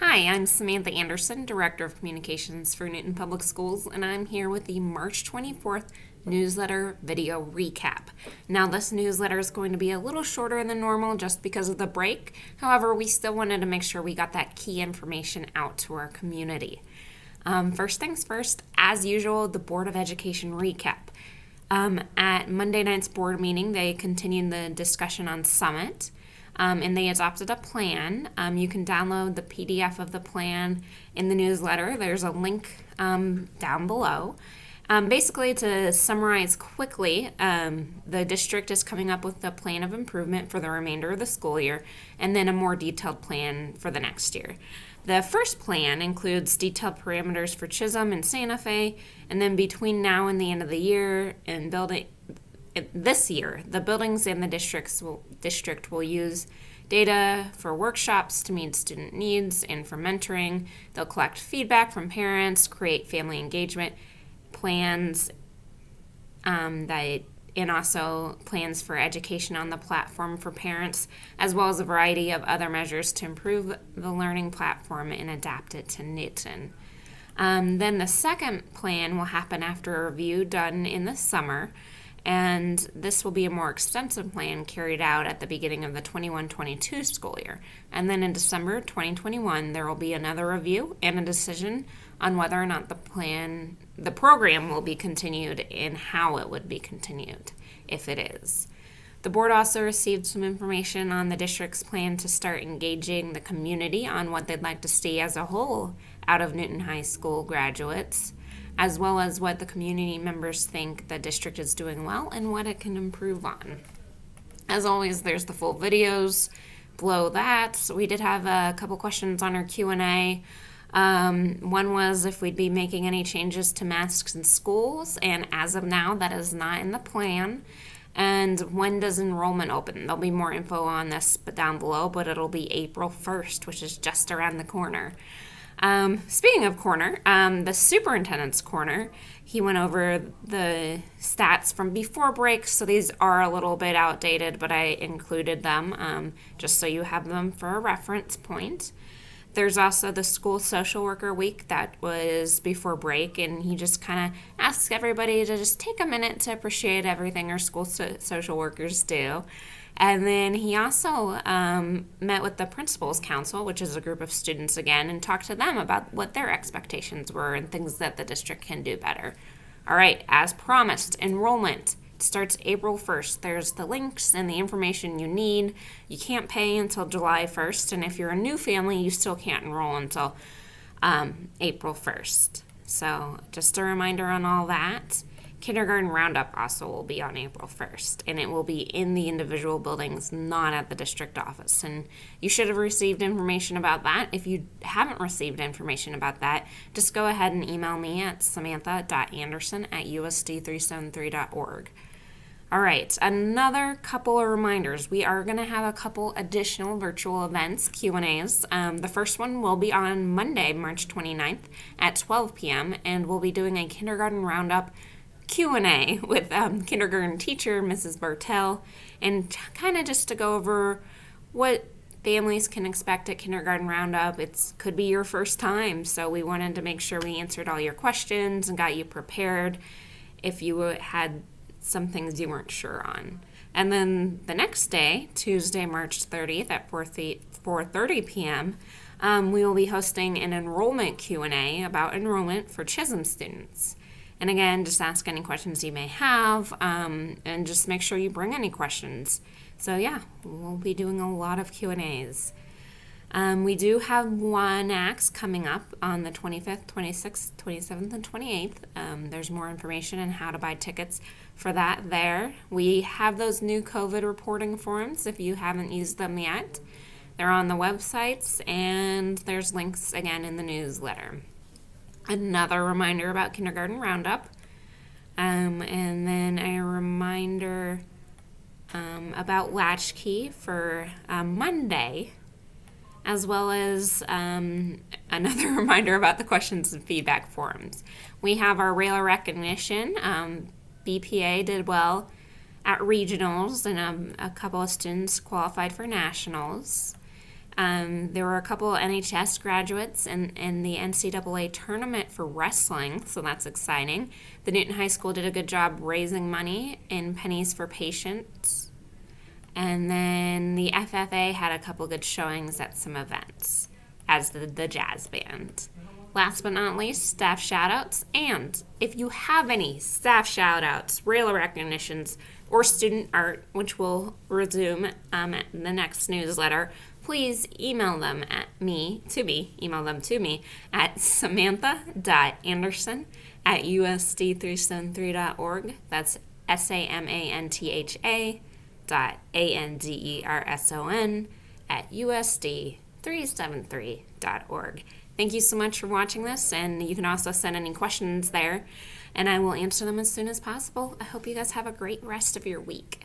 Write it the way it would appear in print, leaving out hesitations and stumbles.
Hi, I'm Samantha Anderson, Director of Communications for Newton Public Schools, and I'm here with the March 24th newsletter video recap. Now, this newsletter is going to be a little shorter than normal just because of the break. However, we still wanted to make sure we got that key information out to our community. First things first, as usual, the Board of Education recap. At Monday night's board meeting, they continued the discussion on Summit. And they adopted a plan. You can download the PDF of the plan in the newsletter. There's a link down below. Basically, to summarize quickly, the district is coming up with a plan of improvement for the remainder of the school year and then a more detailed plan for the next year. The first plan includes detailed parameters for Chisholm and Santa Fe, and then between now and the end of the year and this year, the buildings and the district will use data for workshops to meet student needs and for mentoring. They'll collect feedback from parents, create family engagement plans, and also plans for education on the platform for parents, as well as a variety of other measures to improve the learning platform and adapt it to Newton. Then the second plan will happen after a review done in the summer. And this will be a more extensive plan carried out at the beginning of the 21-22 school year. And then in December 2021, there will be another review and a decision on whether or not the program will be continued and how it would be continued, if it is. The board also received some information on the district's plan to start engaging the community on what they'd like to see as a whole out of Newton High School graduates, as well as what the community members think the district is doing well and what it can improve on. As always, there's the full videos below that. So we did have a couple questions on our Q&A. One was if we'd be making any changes to masks in schools, and as of now, that is not in the plan. And when does enrollment open? There'll be more info on this down below, but it'll be April 1st, which is just around the corner. Speaking of corner, the superintendent's corner, he went over the stats from before break, so these are a little bit outdated, but I included them just so you have them for a reference point. There's also the school social worker week that was before break, and he just kind of asks everybody to just take a minute to appreciate everything our school social workers do. And then he also met with the Principals Council, which is a group of students again, and talked to them about what their expectations were and things that the district can do better. All right, as promised, enrollment starts April 1st. There's the links and the information you need. You can't pay until July 1st, and if you're a new family, you still can't enroll until April 1st. So just a reminder on all that. Kindergarten Roundup also will be on April 1st, and it will be in the individual buildings, not at the district office. And you should have received information about that. If you haven't received information about that, just go ahead and email me at samantha.anderson@usd373.org. All right, another couple of reminders. We are going to have a couple additional virtual events, Q&As. The first one will be on Monday, March 29th at 12 p.m., and we'll be doing a Kindergarten Roundup Q&A with kindergarten teacher Mrs. Bartell, and kind of just to go over what families can expect at Kindergarten Roundup. It could be your first time, so we wanted to make sure we answered all your questions and got you prepared if you had some things you weren't sure on. And then the next day, Tuesday, March 30th at 4:30 p.m., we will be hosting an enrollment Q&A about enrollment for Chisholm students. And again, just ask any questions you may have, and just make sure you bring any questions. So yeah, we'll be doing a lot of Q&As. We do have one AX coming up on the 25th, 26th, 27th, and 28th. There's more information on how to buy tickets for that there. We have those new COVID reporting forms if you haven't used them yet. They're on the websites, and there's links again in the newsletter. Another reminder about Kindergarten Roundup, and then a reminder about Latchkey for Monday, as well as another reminder about the questions and feedback forums. We have our RAILA recognition. BPA did well at regionals, and a couple of students qualified for nationals. There were a couple NHS graduates in the NCAA tournament for wrestling, so that's exciting. The Newton High School did a good job raising money in Pennies for Patients. And then the FFA had a couple good showings at some events, as the jazz band. Last but not least, staff shout-outs. And if you have any staff shout-outs, rail recognitions, or student art, which will resume at the next newsletter, please email them email them to me at samantha.anderson@usd373.org. That's samantha.anderson@usd373.org. Thank you so much for watching this, and you can also send any questions there, and I will answer them as soon as possible. I hope you guys have a great rest of your week.